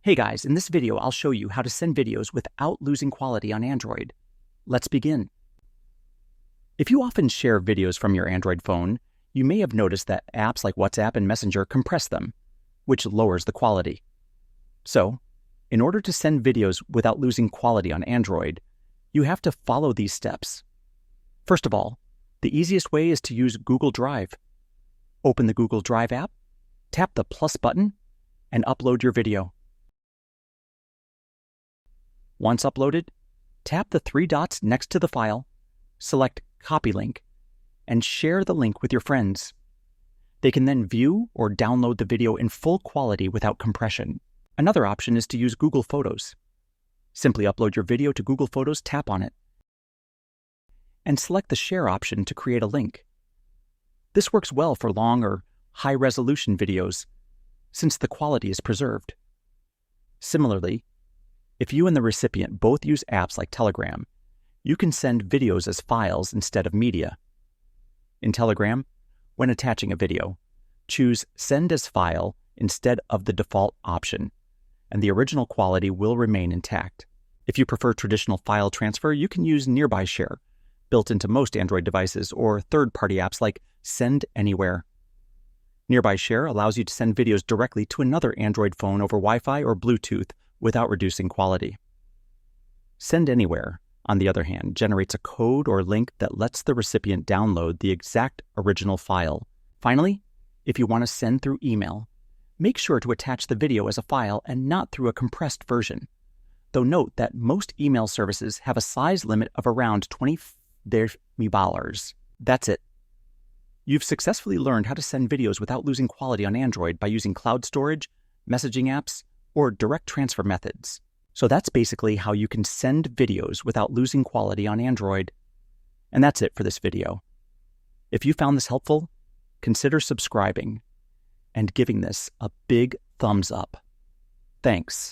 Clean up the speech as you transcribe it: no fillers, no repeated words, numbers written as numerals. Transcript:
Hey guys, in this video I'll show you how to send videos without losing quality on Android. Let's begin. If you often share videos from your Android phone, you may have noticed that apps like WhatsApp and Messenger compress them, which lowers the quality. So, in order to send videos without losing quality on Android, you have to follow these steps. First of all, the easiest way is to use Google Drive. Open the Google Drive app, tap the plus button, and upload your video. Once uploaded, tap the three dots next to the file, select Copy Link, and share the link with your friends. They can then view or download the video in full quality without compression. Another option is to use Google Photos. Simply upload your video to Google Photos, tap on it, and select the Share option to create a link. This works well for long or high-resolution videos, since the quality is preserved. Similarly, if you and the recipient both use apps like Telegram, you can send videos as files instead of media. In Telegram, when attaching a video, choose Send as File instead of the default option, and the original quality will remain intact. If you prefer traditional file transfer, you can use Nearby Share, built into most Android devices, or third-party apps like Send Anywhere. Nearby Share allows you to send videos directly to another Android phone over Wi-Fi or Bluetooth without reducing quality. Send Anywhere, on the other hand, generates a code or link that lets the recipient download the exact original file. Finally, if you want to send through email, make sure to attach the video as a file and not through a compressed version. Though note that most email services have a size limit of around 20 megabytes. That's it. You've successfully learned how to send videos without losing quality on Android by using cloud storage, messaging apps, or direct transfer methods. So that's basically how you can send videos without losing quality on Android. And that's it for this video. If you found this helpful, consider subscribing and giving this a big thumbs up. Thanks.